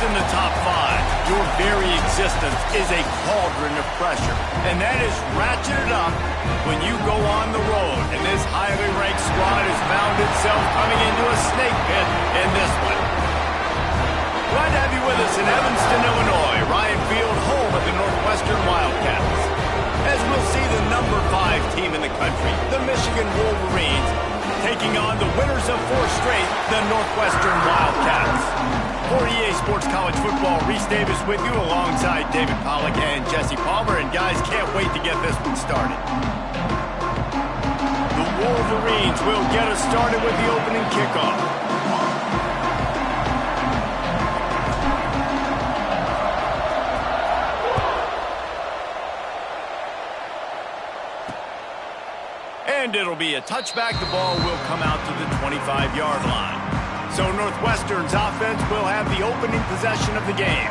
in the top 5, your very existence is a cauldron of pressure. And that is ratcheted up when you go on the road. And this highly ranked squad has found itself coming into a snake pit in this one. Glad to have you with us in Evanston, Illinois. Ryan Field, home of the Northwestern Wildcats. As we'll see the number 5 team in the country, the Michigan Wolverines, taking on the winners of 4 straight, the Northwestern Wildcats. For EA Sports College Football, Reese Davis with you alongside David Pollack and Jesse Palmer. And guys, can't wait to get this one started. The Wolverines will get us started with the opening kickoff. And it'll be a touchback. The ball will come out to the 25-yard line. So Northwestern's offense will have the opening possession of the game.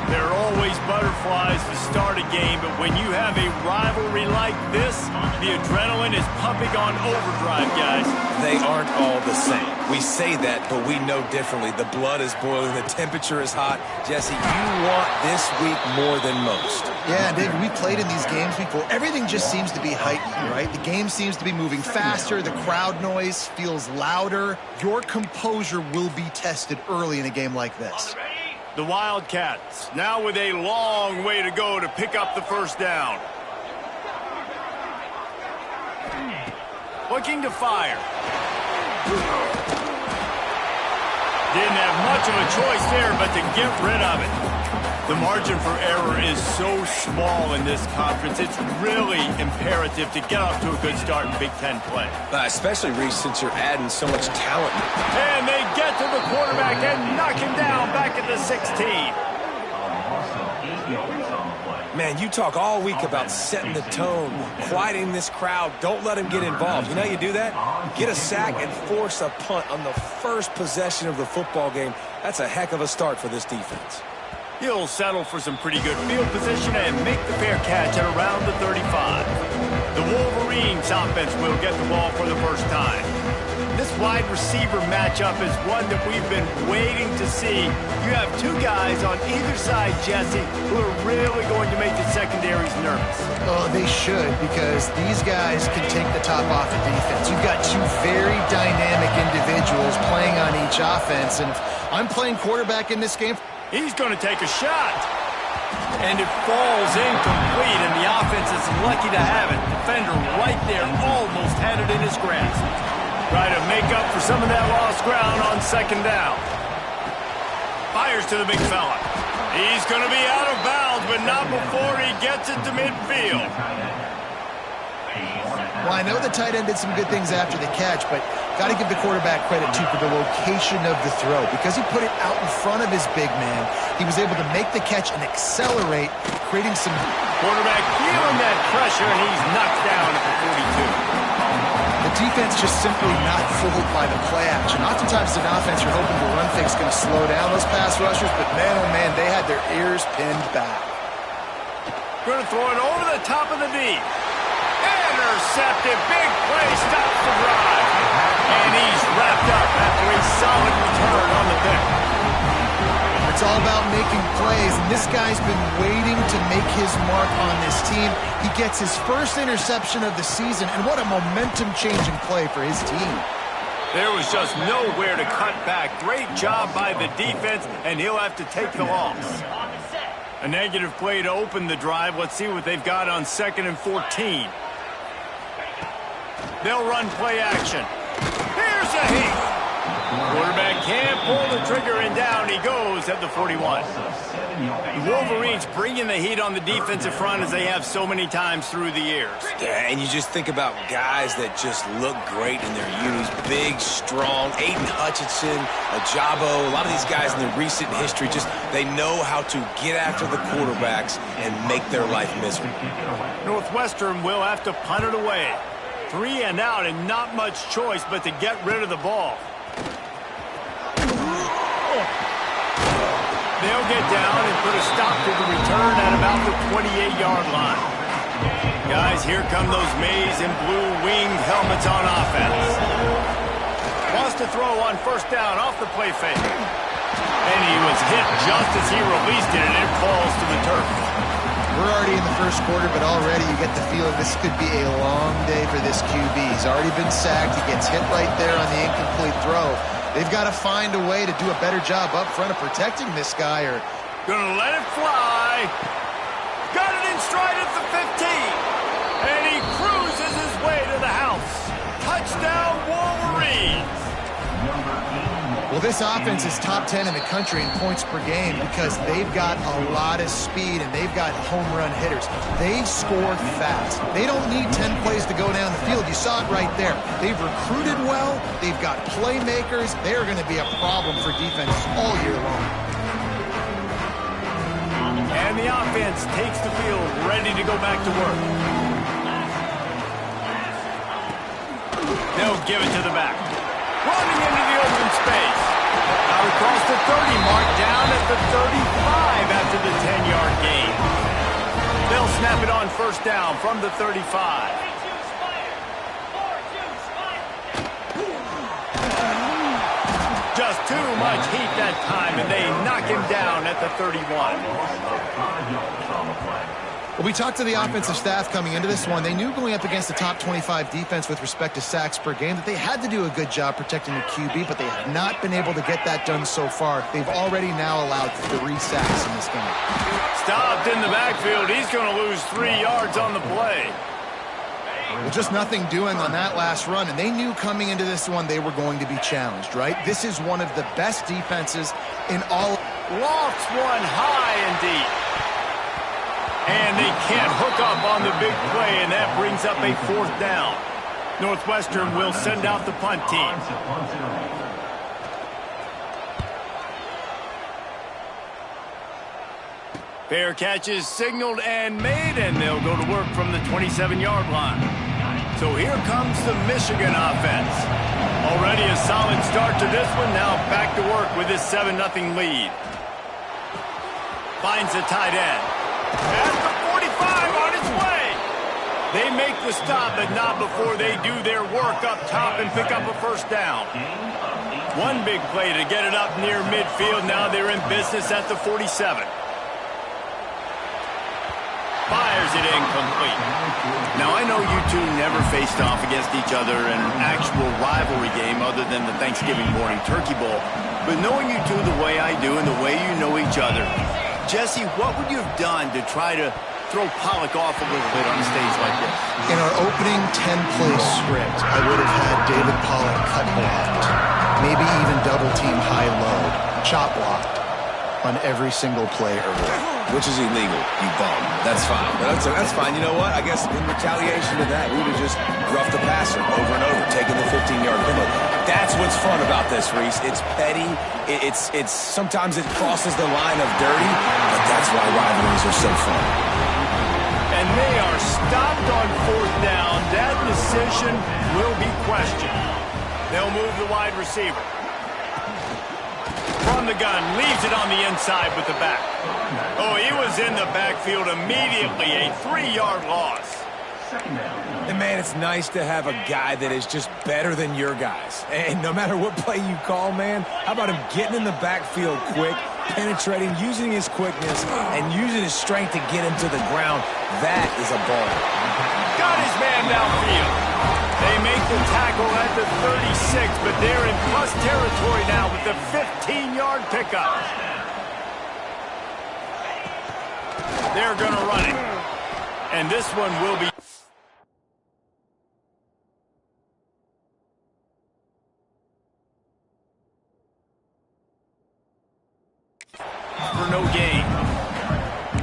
There are always butterflies to start a game, but when you have a rivalry like this, the adrenaline is pumping on overdrive, guys. They aren't all the same. We say that, but we know differently. The blood is boiling. The temperature is hot. Jesse, you want this week more than most. Yeah, David, we played in these games before. Everything just seems to be heightened, right? The game seems to be moving faster. The crowd noise feels louder. Your composure will be tested early in a game like this. The Wildcats now with a long way to go to pick up the first down. Looking to fire. Didn't have much of a choice there, but to get rid of it. The margin for error is so small in this conference. It's really imperative to get off to a good start in Big Ten play. Especially, Reese, since you're adding so much talent. And they get to the quarterback and knock him down back at the 16. Man, you talk all week about setting the tone, quieting this crowd. Don't let him get involved. You know how you do that? Get a sack and force a punt on the first possession of the football game. That's a heck of a start for this defense. He'll settle for some pretty good field position and make the fair catch at around the 35. The Wolverines offense will get the ball for the first time. This wide receiver matchup is one that we've been waiting to see. You have 2 guys on either side, Jesse, who are really going to make the secondaries nervous. Oh, they should, because these guys can take the top off the defense. You've got 2 very dynamic individuals playing on each offense, and if I'm playing quarterback in this game, he's going to take a shot. And it falls incomplete, and the offense is lucky to have it. Defender right there almost had it in his grasp. Try to make up for some of that lost ground on second down. Fires to the big fella. He's going to be out of bounds, but not before he gets it to midfield. Well, I know the tight end did some good things after the catch, but got to give the quarterback credit, too, for the location of the throw. Because he put it out in front of his big man, he was able to make the catch and accelerate, creating some... Quarterback feeling that pressure, and he's knocked down at the 42. The defense just simply not fooled by the play action. Oftentimes, an offense, you're hoping the run fake's going to slow down those pass rushers, but man, oh man, they had their ears pinned back. Going to throw it over the top of the deep. Intercepted. Big play. Stops the drive. And he's wrapped up after a solid return on the pick. It's all about making plays, and this guy's been waiting to make his mark on this team. He gets his first interception of the season, and what a momentum-changing play for his team. There was just nowhere to cut back. Great job by the defense, and he'll have to take the loss. A negative play to open the drive. Let's see what they've got on 2nd and 14. They'll run play action. Here's a heat. Quarterback can't pull the trigger, and down he goes at the 41. The Wolverines bringing the heat on the defensive front as they have so many times through the years. Yeah, and you just think about guys that just look great in their unis. Big, strong, Aiden Hutchinson, Ajabo, a lot of these guys in the recent history, just they know how to get after the quarterbacks and make their life miserable. Northwestern will have to punt it away. 3 and out, and not much choice but to get rid of the ball. They'll get down and put a stop to the return at about the 28-yard line. Guys, here come those maize and blue winged helmets on offense. Wants to throw on first down off the play fake. And he was hit just as he released it, and it falls to the turf. We're already in the first quarter, but already you get the feeling this could be a long day for this QB. He's already been sacked. He gets hit right there on the incomplete throw. They've got to find a way to do a better job up front of protecting this guy. Or gonna let it fly. Got it in stride at the 15. And he cruises his way to the house. Touchdown, Wolverines. well, this offense is top 10 in the country in points per game because they've got a lot of speed and they've got home run hitters. They score fast. They don't need 10 plays to go down the field. You saw it right there. They've recruited well. They've got playmakers. They're going to be a problem for defenses all year long. And the offense takes the field, ready to go back to work. They'll give it to the back. Running into the open space. Out across the 30 mark, down at the 35 after the 10-yard gain. They'll snap it on first down from the 35. Just too much heat that time, and they knock him down at the 31. Well, we talked to the offensive staff coming into this one. They knew going up against the top 25 defense with respect to sacks per game that they had to do a good job protecting the QB, but they have not been able to get that done so far. They've already now allowed 3 sacks in this game. Stopped in the backfield. He's going to lose 3 yards on the play. Well, just nothing doing on that last run, and they knew coming into this one they were going to be challenged, right? This is one of the best defenses in all. Lofts one high and deep. And they can't hook up on the big play, and that brings up a 4th down. Northwestern will send out the punt team. Fair catch is signaled and made, and they'll go to work from the 27-yard line. So here comes the Michigan offense. Already a solid start to this one, now back to work with this 7-0 lead. Finds the tight end. At the 45 on its way. They make the stop, but not before they do their work up top and pick up a first down. One big play to get it up near midfield. Now they're in business at the 47. Fires it incomplete. Now, I know you two never faced off against each other in an actual rivalry game other than the Thanksgiving morning Turkey Bowl. But knowing you two the way I do and the way you know each other, Jesse, what would you have done to try to throw Pollock off a little bit on a stage like this? In our opening 10-play script, I would have had David Pollock cut blocked, maybe even double-team high-low, chop blocked on every single play early. Which is illegal, you bum. That's fine. But that's fine. You know what? I guess in retaliation to that, we would have just roughed the passer over and over, taking the 15-yard penalty. That's what's fun about this, Reese. It's petty. It's sometimes it crosses the line of dirty, but that's why rivalries are so fun. And they are stopped on 4th down. That decision will be questioned. They'll move the wide receiver. From the gun, leaves it on the inside with the back. Oh, he was in the backfield immediately. A 3-yard loss. And, man, it's nice to have a guy that is just better than your guys. And no matter what play you call, man, how about him getting in the backfield quick, penetrating, using his quickness, and using his strength to get him to the ground? That is a ball. Got his man downfield. They make the tackle at the 36, but they're in plus territory now with the 15-yard pickup. They're going to run it. And this one will be... for no gain.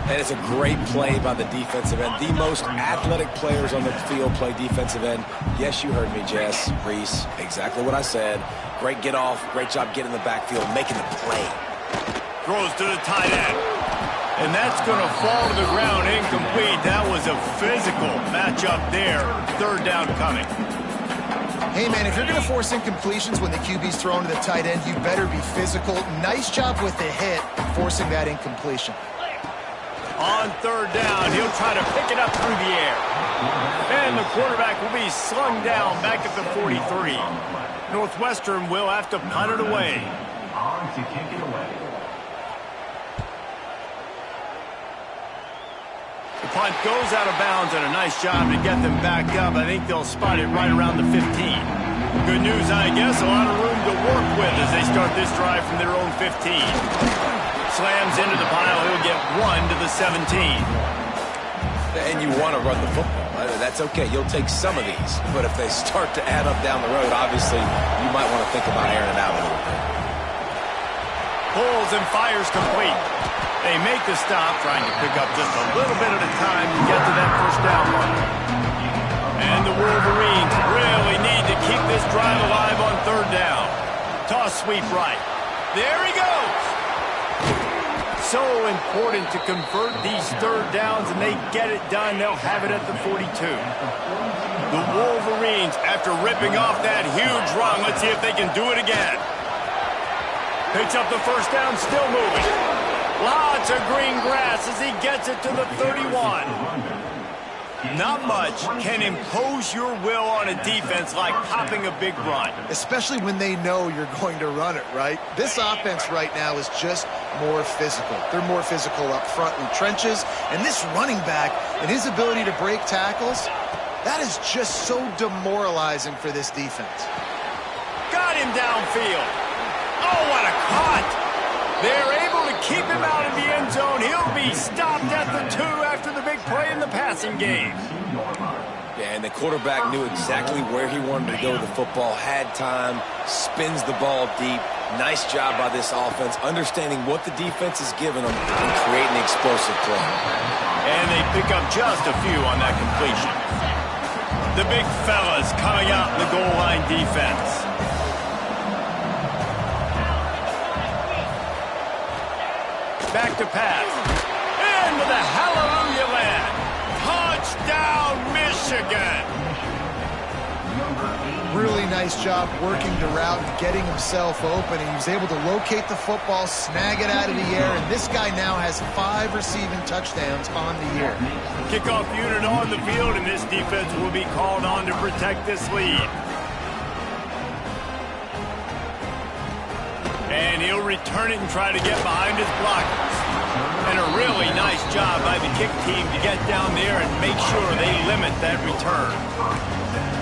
And it's a great play by the defensive end. The most athletic players on the field play defensive end. Yes, you heard me, Jess, Reese. Exactly what I said. Great get off. Great job getting in the backfield, making the play. Throws to the tight end. And that's going to fall to the ground incomplete. That was a physical matchup there. 3rd down coming. Hey, man, if you're going to force incompletions when the QB's thrown to the tight end, you better be physical. Nice job with the hit, forcing that incompletion. On 3rd down, he'll try to pick it up through the air. And the quarterback will be slung down back at the 43. Northwestern will have to punt it away. to kick it away. The punt goes out of bounds, and a nice job to get them back up. I think they'll spot it right around the 15. Good news, I guess. A lot of room to work with as they start this drive from their own 15. Slams into the pile. He'll get 1 to the 17. And you want to run the football. That's okay. You'll take some of these. But if they start to add up down the road, obviously, you might want to think about airing it out a little bit. Pulls and fires complete. They make the stop, trying to pick up just a little bit at a time to get to that first down mark. And the Wolverines really need to keep this drive alive on third down. Toss sweep right. There he goes. So important to convert these third downs, and they get it done. They'll have it at the 42. The Wolverines, after ripping off that huge run, let's see if they can do it again. Picks up the first down, still moving. Lots of green grass as he gets it to the 31. Not much can impose your will on a defense like popping a big run. Especially when they know you're going to run it, right? This offense right now is just more physical. They're more physical up front in the trenches. And this running back and his ability to break tackles, that is just so demoralizing for this defense. Got him downfield. Oh, what a cut! They're able to keep him out of the end zone. He'll be stopped at the 2 after the big play in the passing game. Yeah, and the quarterback knew exactly where he wanted to go with the football, had time, spins the ball deep. Nice job by this offense, understanding what the defense is giving them and creating explosive play. And they pick up just a few on that completion. The big fellas coming out in the goal line defense. Back to pass. Into the hallelujah land. Touchdown, Michigan. Really nice job working the route and getting himself open. And he was able to locate the football, snag it out of the air. And this guy now has 5 receiving touchdowns on the year. Kickoff unit on the field, and this defense will be called on to protect this lead. And he'll return it and try to get behind his blockers. And a really nice job by the kick team to get down there and make sure they limit that return.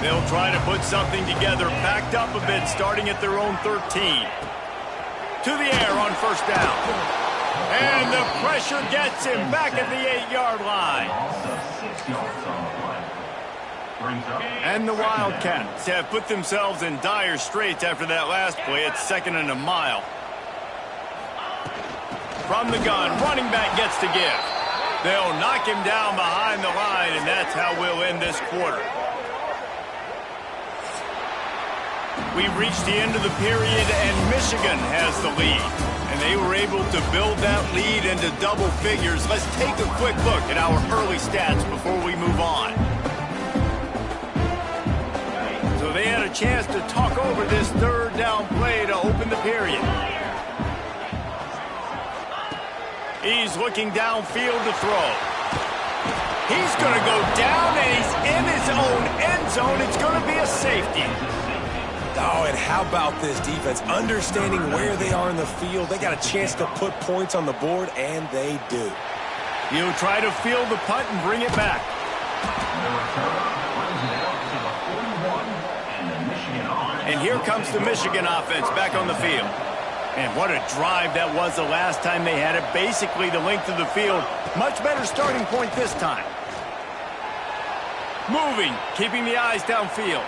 They'll try to put something together, backed up a bit, starting at their own 13. To the air on first down. And the pressure gets him back at the 8-yard line. And the Wildcats have put themselves in dire straits after that last play. It's 2nd and a mile. From the gun, running back gets to give. They'll knock him down behind the line, and that's how we'll end this quarter. We've reached the end of the period, and Michigan has the lead. And they were able to build that lead into double figures. Let's take a quick look at our early stats before we move on. So they had a chance to talk over this third down play to open the period. He's looking downfield to throw. He's going to go down, and he's in his own end zone. It's going to be a safety. Oh, and how about this defense? Understanding where they are in the field. They got a chance to put points on the board, and they do. He'll try to field the punt and bring it back. And here comes the Michigan offense back on the field. And what a drive that was the last time they had it. Basically the length of the field. Much better starting point this time. Moving, keeping the eyes downfield.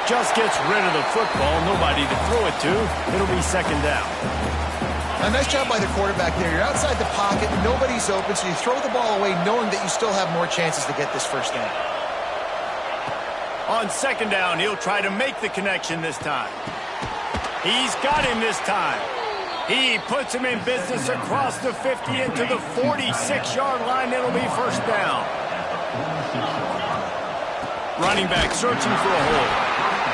Just gets rid of the football. Nobody to throw it to. It'll be 2nd down. A nice job by the quarterback there. You're outside the pocket, nobody's open, so you throw the ball away knowing that you still have more chances to get this first down. On 2nd down, he'll try to make the connection this time. He's got him this time. He puts him in business across the 50 into the 46-yard line. It'll be 1st down. Running back searching for a hole.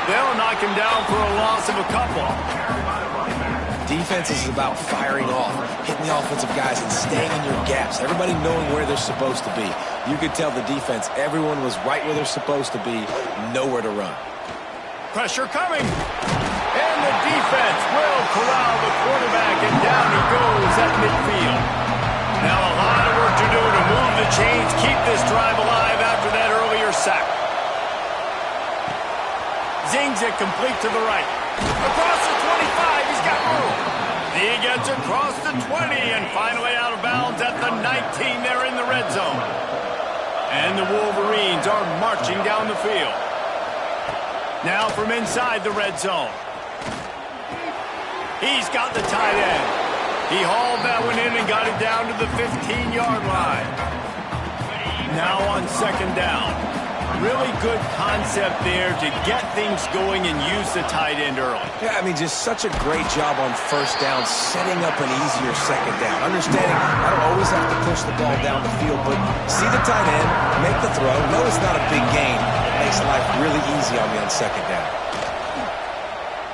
They'll knock him down for a loss of a couple. Defense is about firing off, hitting the offensive guys and staying in your gaps. Everybody knowing where they're supposed to be. You could tell the defense, everyone was right where they're supposed to be, nowhere to run. Pressure coming. And the defense will corral the quarterback, and down he goes at midfield. Now a lot of work to do to move the chains, keep this drive alive after that earlier sack. Zings it complete to the right. Across the 25, he's got room. He gets across the 20 and finally out of bounds at the 19 there in the red zone. And the Wolverines are marching down the field. Now from inside the red zone. He's got the tight end. He hauled that one in and got it down to the 15-yard line. Now on second down. Really good concept there to get things going and use the tight end early. Yeah, I mean, just such a great job on first down, setting up an easier second down. Understanding I don't always have to push the ball down the field, but see the tight end, make the throw. No, it's not a big gain. Makes life really easy on me on second down.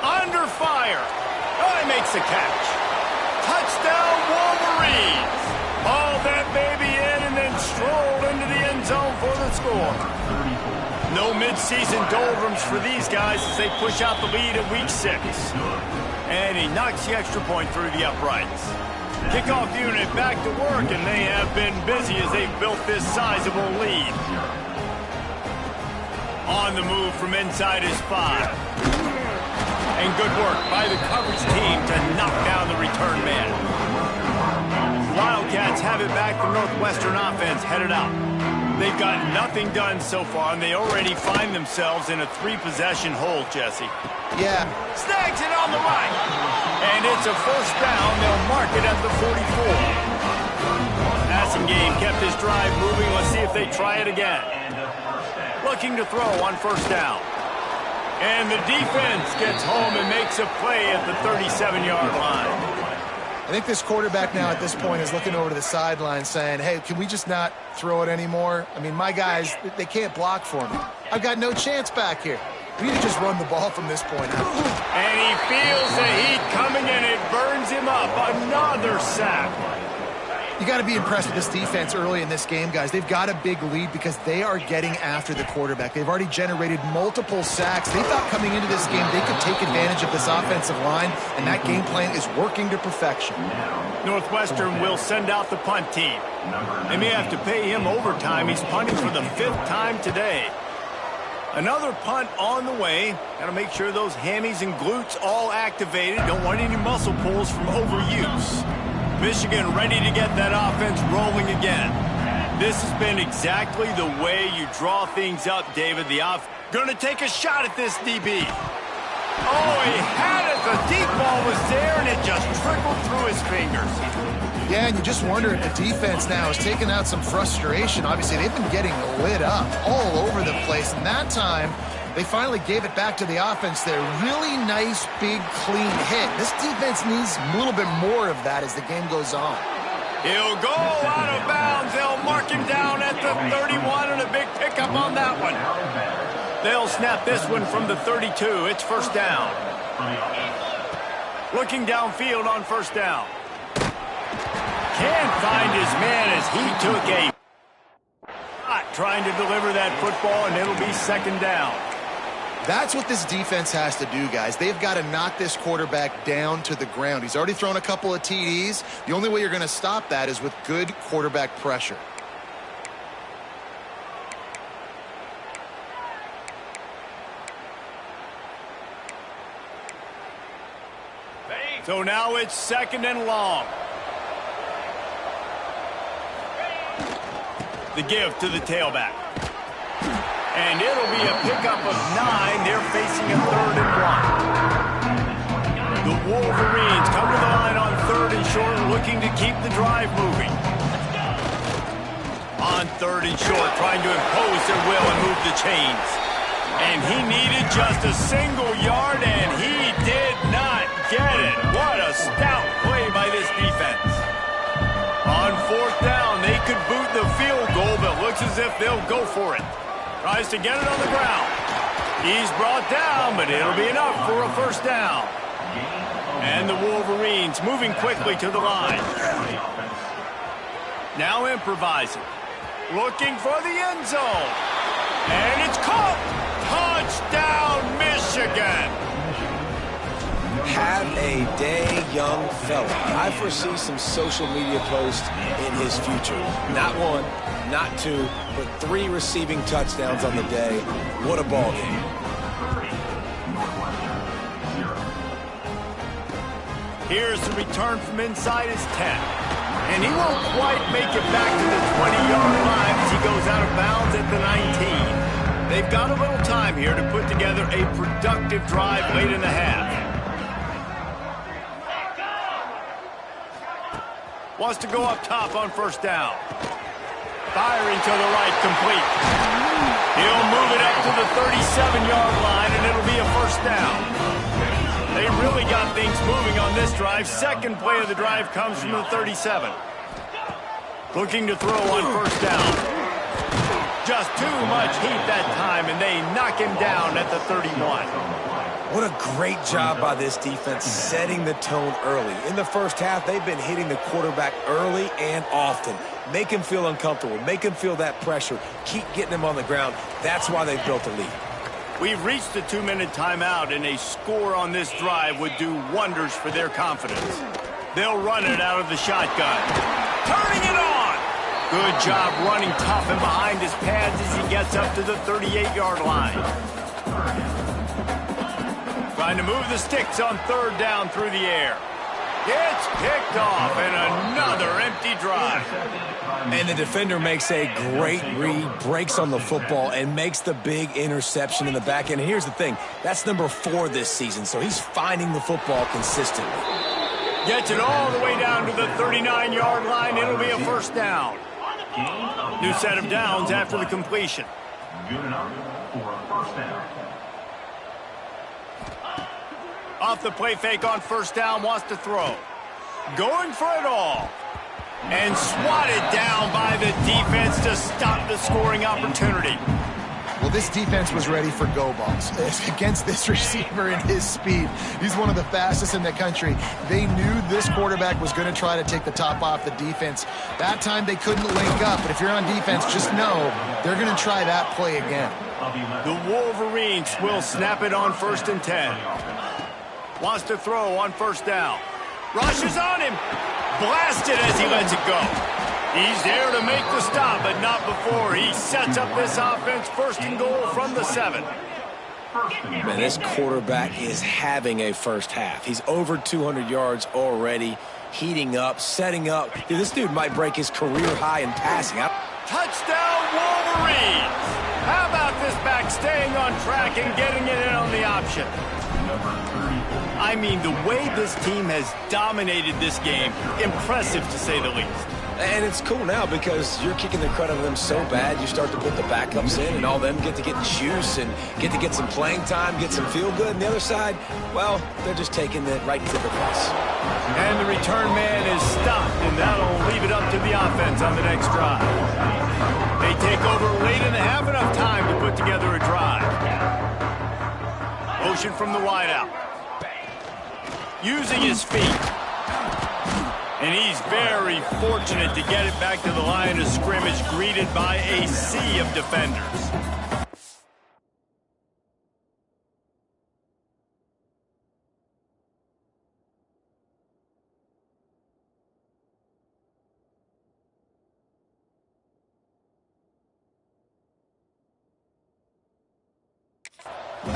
Under fire. Oh, he makes the catch. Touchdown, Wolverines. Hauled that baby in and then strolled into the end zone for the score. No midseason doldrums for these guys as they push out the lead at week 6. And he knocks the extra point through the uprights. Kickoff unit back to work, and they have been busy as they've built this sizable lead. On the move from inside his 5. And good work by the coverage team to knock down the return man. Wildcats have it back. The Northwestern offense headed out. They've got nothing done so far, and they already find themselves in a 3-possession hole, Jesse. Yeah. Snags it on the right. And it's a first down. They'll mark it at the 44. Passing game kept his drive moving. Let's see if they try it again. Looking to throw on first down. And the defense gets home and makes a play at the 37-yard line. I think this quarterback now at this point is looking over to the sideline saying, hey, can we just not throw it anymore? I mean, my guys, they can't block for me. I've got no chance back here. We need to just run the ball from this point out. And he feels the heat coming and it burns him up. Another sack. You got to be impressed with this defense early in this game, guys. They've got a big lead because they are getting after the quarterback. They've already generated multiple sacks. They thought coming into this game they could take advantage of this offensive line, and that game plan is working to perfection. Northwestern will send out the punt team. They may have to pay him overtime. He's punting for the 5th time today. Another punt on the way. Got to make sure those hammies and glutes all activated. Don't want any muscle pulls from overuse. Michigan ready to get that offense rolling again. This has been exactly the way you draw things up, David. The gonna take a shot at this DB. Oh, he had it. The deep ball was there, and it just trickled through his fingers. Yeah, and you just wonder if the defense now is taking out some frustration. Obviously, they've been getting lit up all over the place, and that time they finally gave it back to the offense there. Really nice, big, clean hit. This defense needs a little bit more of that as the game goes on. He'll go out of bounds. They'll mark him down at the 31 and a big pickup on that one. They'll snap this one from the 32. It's first down. Looking downfield on first down. Can't find his man as he took a shot trying to deliver that football, and it'll be second down. That's what this defense has to do, guys. They've got to knock this quarterback down to the ground. He's already thrown a couple of TDs. The only way you're going to stop that is with good quarterback pressure. So now it's second and long. The give to the tailback. And it'll be a pickup of 9. They're facing a 3rd and 1. The Wolverines come to the line on 3rd and short, looking to keep the drive moving. On 3rd and short, trying to impose their will and move the chains. And he needed just a single yard, and he did not get it. What a stout play by this defense. On 4th down, they could boot the field goal, but looks as if they'll go for it. Tries to get it on the ground. He's brought down, but it'll be enough for a first down. And the Wolverines moving quickly to the line. Now improvising. Looking for the end zone. And it's caught. Touchdown, Michigan. Have a day, young fella. I foresee some social media posts in his future. Not one, not two, but 3 receiving touchdowns on the day. What a ball game. Here's the return from inside his 10. And he won't quite make it back to the 20-yard line as he goes out of bounds at the 19. They've got a little time here to put together a productive drive late in the half. Wants to go up top on first down. Firing to the right, complete. He'll move it up to the 37-yard line, and it'll be a first down. They really got things moving on this drive. Second play of the drive comes from the 37. Looking to throw on first down. Just too much heat that time, and they knock him down at the 31. What a great job by this defense setting the tone early. In the first half, they've been hitting the quarterback early and often. Make him feel uncomfortable. Make him feel that pressure. Keep getting him on the ground. That's why they've built a lead. We've reached the 2-minute timeout, and a score on this drive would do wonders for their confidence. They'll run it out of the shotgun. Turning it on! Good job running tough and behind his pads as he gets up to the 38-yard line. Trying to move the sticks on third down through the air. It's picked off, and another empty drive. And the defender makes a great read, breaks on the football, and makes the big interception in the back end. And here's the thing, that's number 4 this season, so he's finding the football consistently. Gets it all the way down to the 39-yard line. It'll be a first down. New set of downs after the completion. Good enough for a first down. Off the play fake on first down, wants to throw. Going for it all. And swatted down by the defense to stop the scoring opportunity. Well, this defense was ready for go balls against this receiver and his speed. He's one of the fastest in the country. They knew this quarterback was going to try to take the top off the defense. That time they couldn't link up, but if you're on defense, just know they're going to try that play again. The Wolverines will snap it on 1st and 10. Wants to throw on first down. Rushes on him. Blasted as he lets it go. He's there to make the stop, but not before he sets up this offense. 1st and goal from the 7. Man, this quarterback is having a first half. He's over 200 yards already, heating up, setting up. Dude, this dude might break his career high in passing. Touchdown, Wolverines! How about this back staying on track and getting it in on the option? I mean, the way this team has dominated this game, impressive to say the least. And it's cool now because you're kicking the credit of them so bad, you start to put the backups in and all them get to get juice and get to get some playing time, get some feel good. And the other side, well, they're just taking it right to the press. And the return man is stopped, and that'll leave it up to the offense on the next drive. They take over late in the half, enough time to put together a drive. Motion from the wideout. Using his feet. And he's very fortunate to get it back to the line of scrimmage, greeted by a sea of defenders.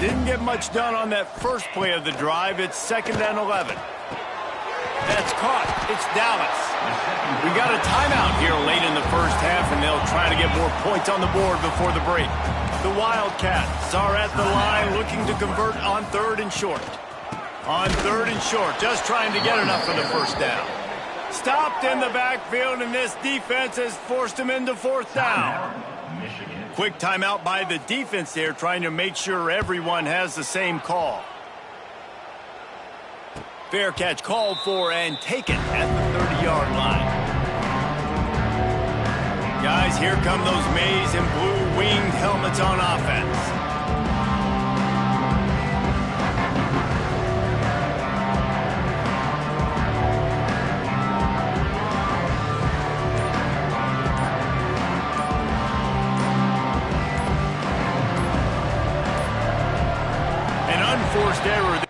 Didn't get much done on that first play of the drive. It's 2nd and 11. That's caught. It's Dallas. We got a timeout here late in the first half, and they'll try to get more points on the board before the break. The Wildcats are at the line looking to convert on 3rd and short. On 3rd and short, just trying to get enough for the first down. Stopped in the backfield, and this defense has forced him into 4th down. Quick timeout by the defense there, trying to make sure everyone has the same call. Fair catch called for and taken at the 30-yard line. Guys, here come those maize and blue winged helmets on offense. An unforced error.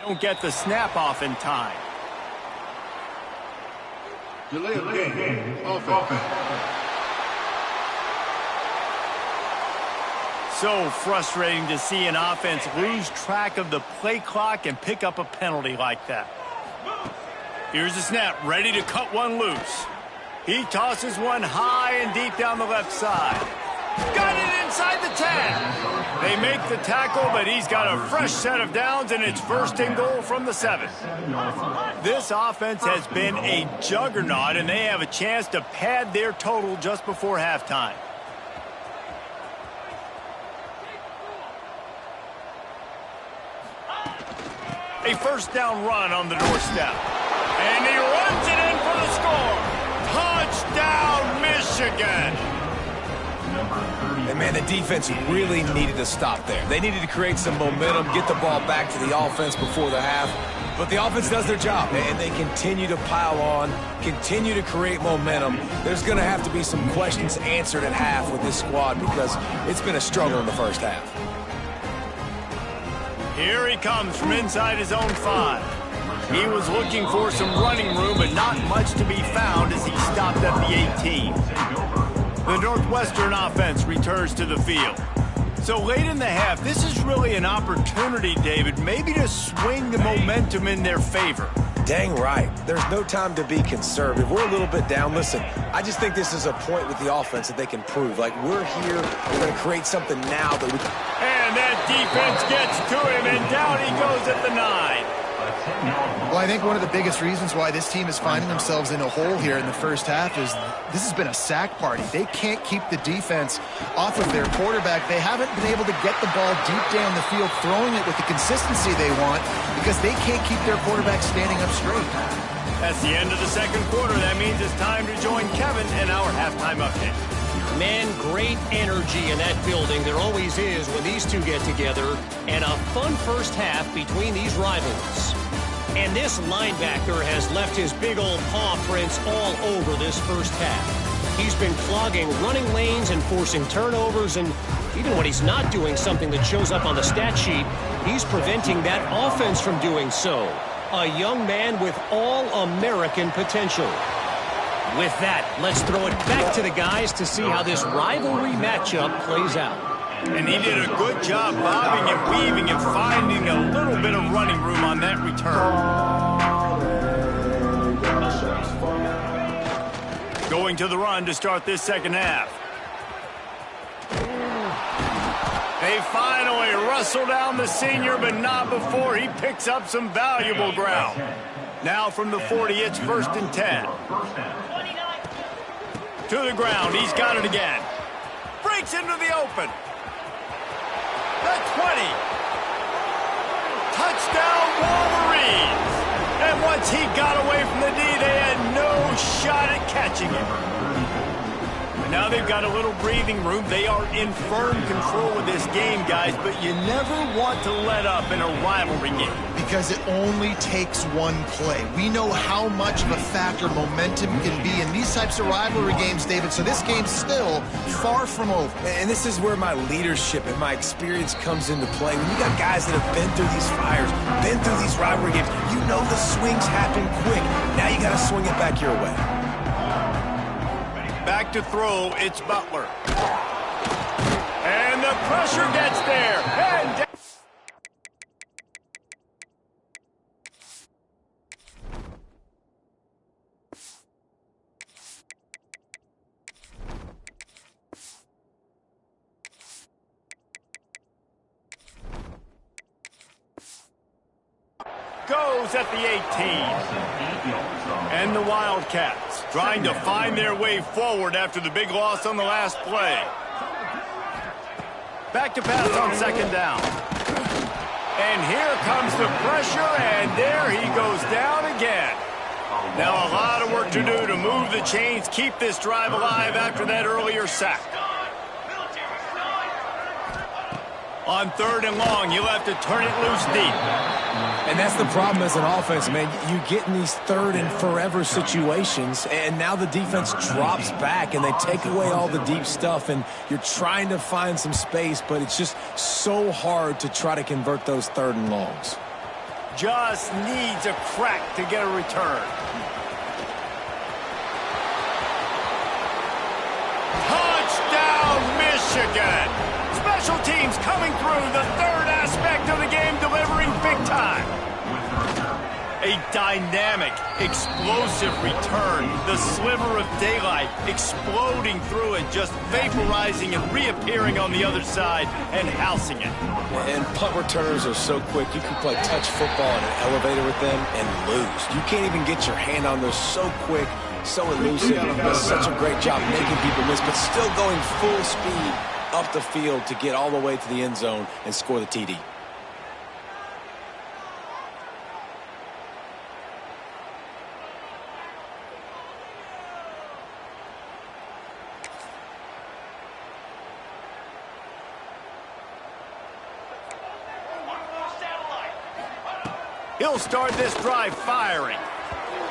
Don't get the snap off in time. Delay of game. Offense. So frustrating to see an offense lose track of the play clock and pick up a penalty like that. Here's the snap, ready to cut one loose. He tosses one high and deep down the left side. Got it inside the 10. They make the tackle, but he's got a fresh set of downs, and it's first and goal from the 7. This offense has been a juggernaut, and they have a chance to pad their total just before halftime. A first down run on the doorstep. And he runs it in for the score. Touchdown, Michigan. And, man, the defense really needed to stop there. They needed to create some momentum, get the ball back to the offense before the half. But the offense does their job, and they continue to pile on, continue to create momentum. There's going to have to be some questions answered at half with this squad because it's been a struggle in the first half. Here he comes from inside his own 5. He was looking for some running room, but not much to be found as he stopped at the 18. The Northwestern offense returns to the field. So late in the half, this is really an opportunity, David, maybe to swing the momentum in their favor. Dang right. There's no time to be conservative. We're a little bit down. Listen, I just think this is a point with the offense that they can prove. Like, we're here, we're going to create something now that we can. And that defense gets to him, and down he goes at the 9. Well, I think one of the biggest reasons why this team is finding themselves in a hole here in the first half is this has been a sack party. They can't keep the defense off of their quarterback. They haven't been able to get the ball deep down the field, throwing it with the consistency they want because they can't keep their quarterback standing up straight. That's the end of the second quarter. That means it's time to join Kevin in our halftime update. Man, great energy in that building. There always is when these two get together. And a fun first half between these rivals. And this linebacker has left his big old paw prints all over this first half. He's been clogging running lanes and forcing turnovers, and even when he's not doing something that shows up on the stat sheet, he's preventing that offense from doing so. A young man with all-American potential. With that, let's throw it back to the guys to see how this rivalry matchup plays out. And he did a good job bobbing and weaving and finding a little bit of running room on that return. Going to the run to start this second half. They finally wrestle down the senior, but not before he picks up some valuable ground. Now from the 40, it's 1st and 10. To the ground, he's got it again. Breaks into the open. The 20. Touchdown, Wolverines. And once he got away from the D, they had no shot at catching him. Now they've got a little breathing room. They are in firm control of this game, guys, but you never want to let up in a rivalry game. Because it only takes one play. We know how much of a factor momentum can be in these types of rivalry games, David, so this game's still far from over. And this is where my leadership and my experience comes into play. When you got guys that have been through these fires, been through these rivalry games, you know the swings happen quick. Now you got to swing it back your way. Back to throw, it's Butler. And the pressure gets there. And goes at the 18. And the Wildcats trying to find their way forward after the big loss on the last play. Back to pass on second down. And here comes the pressure, and there he goes down again. Now a lot of work to do to move the chains, keep this drive alive after that earlier sack. On 3rd and long, you'll have to turn it loose deep. And that's the problem as an offense, man. You get in these 3rd and forever situations, and now the defense drops back, and they take away all the deep stuff, and you're trying to find some space, but it's just so hard to try to convert those 3rd and longs. Just needs a crack to get a return. Touchdown, Michigan! Special teams coming through, the third aspect of the game, delivering big time. A dynamic, explosive return. The sliver of daylight exploding through it, just vaporizing and reappearing on the other side and housing it. And punt returns are so quick. You can play touch football in an elevator with them and lose. You can't even get your hand on those so quick, so elusive. Does such a great job making people miss, but still going full speed up the field to get all the way to the end zone and score the TD. He'll start this drive firing.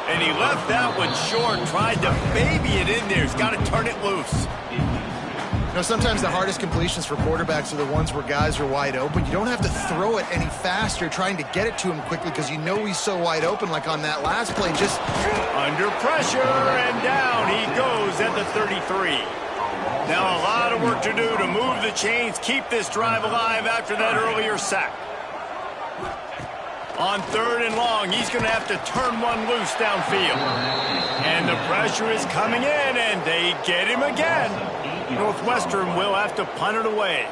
And he left that one short, tried to baby it in there. He's got to turn it loose. You know, sometimes the hardest completions for quarterbacks are the ones where guys are wide open. You don't have to throw it any faster trying to get it to him quickly because you know he's so wide open, like on that last play. Just under pressure, and down he goes at the 33. Now a lot of work to do to move the chains, keep this drive alive after that earlier sack. On 3rd and long, he's going to have to turn one loose downfield. And the pressure is coming in, and they get him again. Northwestern will have to punt it away.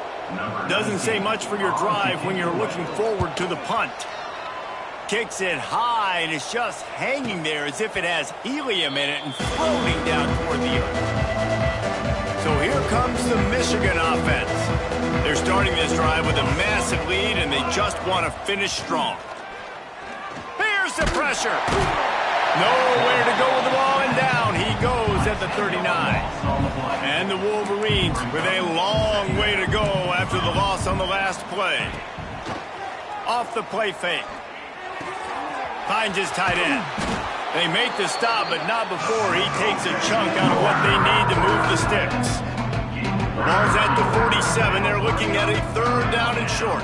Doesn't say much for your drive when you're looking forward to the punt. Kicks it high, and it's just hanging there as if it has helium in it and floating down toward the earth. So here comes the Michigan offense. They're starting this drive with a massive lead, and they just want to finish strong. Here's the pressure. Nowhere to go with the ball, and down he goes at the 39. And the Wolverines with a long way to go after the loss on the last play. Off the play fake. Finds his tight end. They make the stop, but not before he takes a chunk out of what they need to move the sticks. Ball's at the 47. They're looking at a 3rd down and short.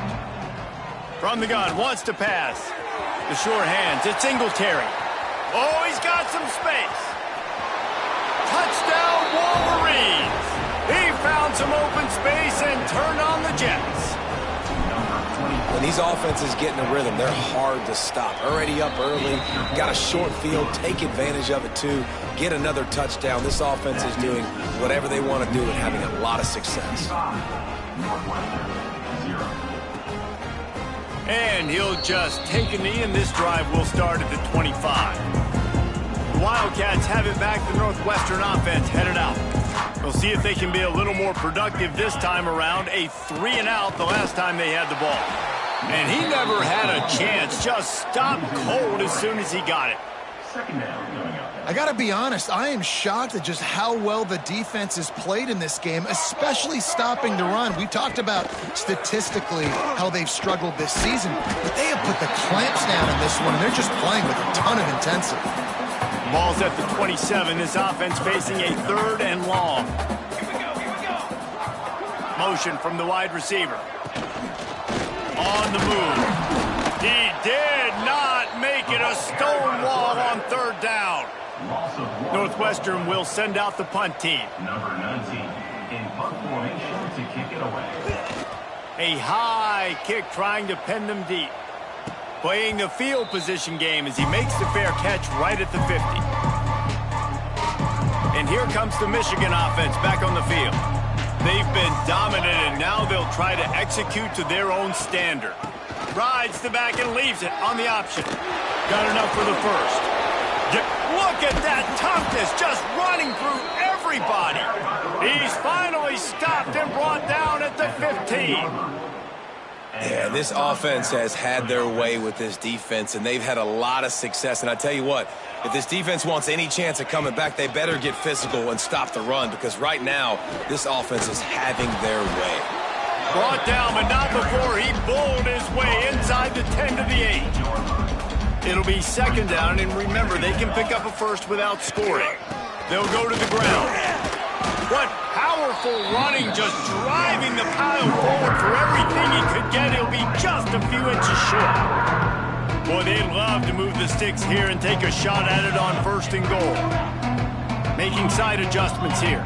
From the gun, wants to pass. The short hands, it's Singletary. Oh, he's got some space. Touchdown, Wolverines. He found some open space and turned on the Jets. When these offenses get in a rhythm, they're hard to stop. Already up early, got a short field, take advantage of it too, get another touchdown. This offense is doing whatever they want to do and having a lot of success. And he'll just take a knee, and this drive will start at the 25. The Wildcats have it back. The Northwestern offense headed out. We'll see if they can be a little more productive this time around. A 3-and-out the last time they had the ball. And he never had a chance. Just stopped cold as soon as he got it. I got to be honest, I am shocked at just how well the defense has played in this game, especially stopping the run. We talked about statistically how they've struggled this season, but they have put the clamps down in this one, and they're just playing with a ton of intensity. Ball's at the 27. This offense facing a 3rd and long. Motion from the wide receiver. On the move. He did not make it a stone wall on 3rd down. Northwestern will send out the punt team. Number 19 in punt formation to kick it away. A high kick trying to pen them deep. Playing the field position game as he makes the fair catch right at the 50. And here comes the Michigan offense back on the field. They've been dominant, and now they'll try to execute to their own standard. Rides the back and leaves it on the option. Got enough for the first. Look at that toughness, just running through everybody. He's finally stopped and brought down at the 15. Yeah, this offense has had their way with this defense, and they've had a lot of success. And I tell you what, if this defense wants any chance of coming back, they better get physical and stop the run, because right now, this offense is having their way. Brought down, but not before he bowled his way inside the 10 to the 8. It'll be 2nd down, and remember, they can pick up a first without scoring. They'll go to the ground. What powerful running, just driving the pile forward for everything he could get. He'll be just a few inches short. Boy, they'd love to move the sticks here and take a shot at it on 1st and goal. Making side adjustments here.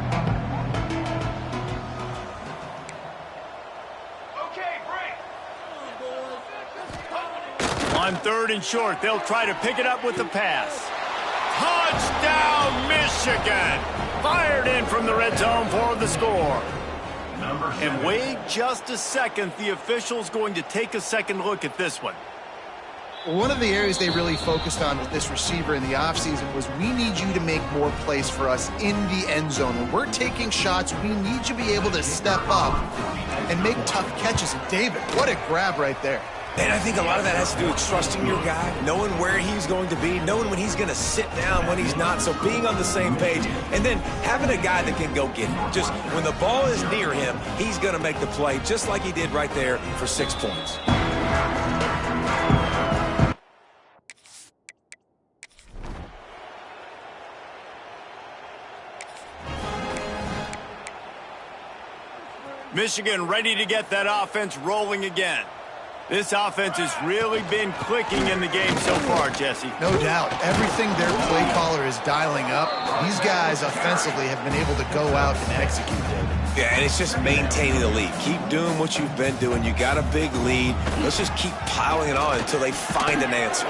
On 3rd and short, they'll try to pick it up with the pass. Touchdown, Michigan! Fired in from the red zone for the score. And wait just a second. The official's going to take a second look at this one. One of the areas they really focused on with this receiver in the offseason was we need you to make more plays for us in the end zone. When we're taking shots, we need you to be able to step up and make tough catches. And David, what a grab right there. And I think a lot of that has to do with trusting your guy, knowing where he's going to be, knowing when he's going to sit down, when he's not. So being on the same page, and then having a guy that can go get it. Just when the ball is near him, he's going to make the play, just like he did right there for 6 points. Michigan ready to get that offense rolling again. This offense has really been clicking in the game so far, Jesse. No doubt. Everything their play caller is dialing up, these guys offensively have been able to go out and execute, David. Yeah, and it's just maintaining the lead. Keep doing what you've been doing. You got a big lead. Let's just keep piling it on until they find an answer.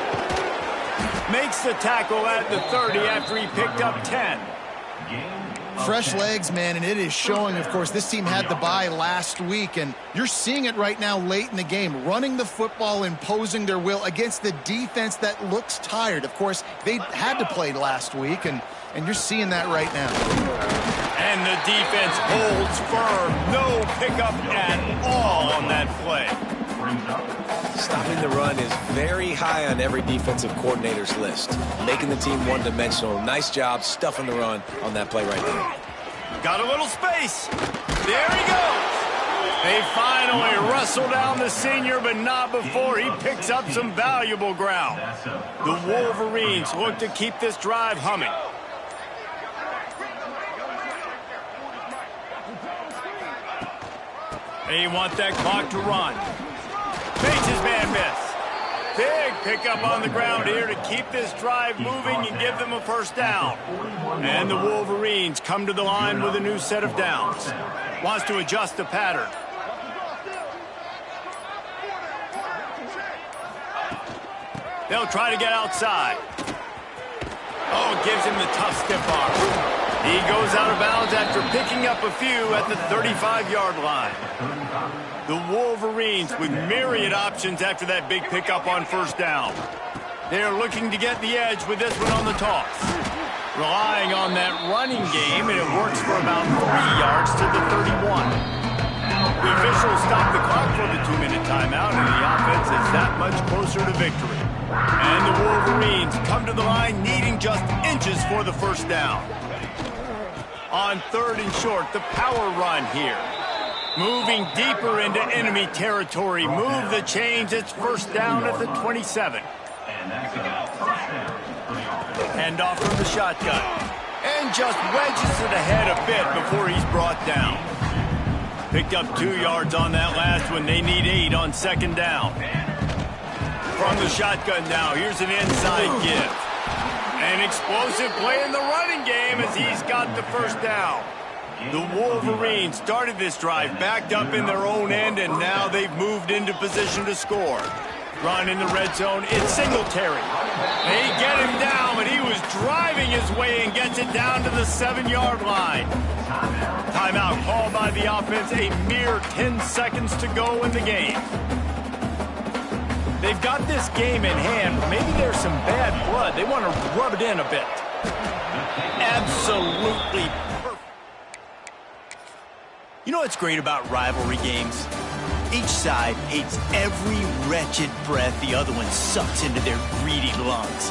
Makes the tackle at the 30 after he picked up 10. Fresh legs, man, and it is showing. Of course, this team had the bye last week, and you're seeing it right now late in the game, running the football, imposing their will against the defense that looks tired. Of course, they had to play last week, and you're seeing that right now. And the defense holds firm. No pickup at all on that play. Stopping the run is very high on every defensive coordinator's list. Making the team one-dimensional. Nice job stuffing the run on that play right there. Got a little space. There he goes. They finally wrestle down the senior, but not before he picks up some valuable ground. The Wolverines look to keep this drive humming. They want that clock to run. Makes his man miss. Big pickup on the ground here to keep this drive moving and give them a 1st down. And the Wolverines come to the line with a new set of downs. Wants to adjust the pattern. They'll try to get outside. Oh, gives him the tough stiff arm. He goes out of bounds after picking up a few at the 35-yard line. The Wolverines with myriad options after that big pickup on 1st down. They're looking to get the edge with this one on the toss. Relying on that running game, and it works for about 3 yards to the 31. The officials stop the clock for the 2-minute timeout, and the offense is that much closer to victory. And the Wolverines come to the line needing just inches for the 1st down. On 3rd and short, the power run here. Moving deeper into enemy territory. Move the chains. It's 1st down at the 27. Hand off from the shotgun. And just wedges it ahead a bit before he's brought down. Picked up 2 yards on that last one. They need 8 on 2nd down. From the shotgun now, here's an inside give. An explosive play in the running game as he's got the 1st down. The Wolverines started this drive backed up in their own end, and now they've moved into position to score. Run in the red zone, it's Singletary. They get him down, but he was driving his way and gets it down to the 7-yard line. Timeout called by the offense, a mere 10 seconds to go in the game. They've got this game in hand. Maybe there's some bad blood. They want to rub it in a bit. Absolutely perfect. You know what's great about rivalry games? Each side hates every wretched breath the other one sucks into their greedy lungs.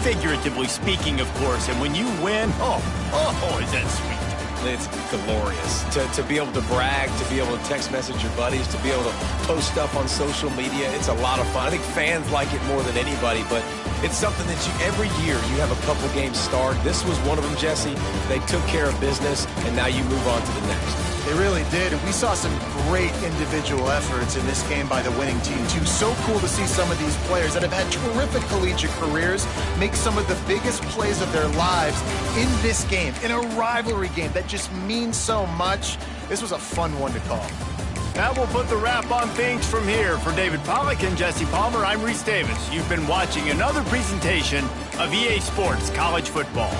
Figuratively speaking, of course. And when you win, oh, is that sweet. It's glorious to be able to brag, to be able to text message your buddies, to be able to post stuff on social media. It's a lot of fun. I think fans like it more than anybody, but it's something that every year you have a couple games start. This was one of them, Jesse. They took care of business, and now you move on to the next. They really did, and we saw some great individual efforts in this game by the winning team, too. So cool to see some of these players that have had terrific collegiate careers make some of the biggest plays of their lives in this game, in a rivalry game that just means so much. This was a fun one to call. That will put the wrap on things from here. For David Pollack and Jesse Palmer, I'm Reese Davis. You've been watching another presentation of EA Sports College Football.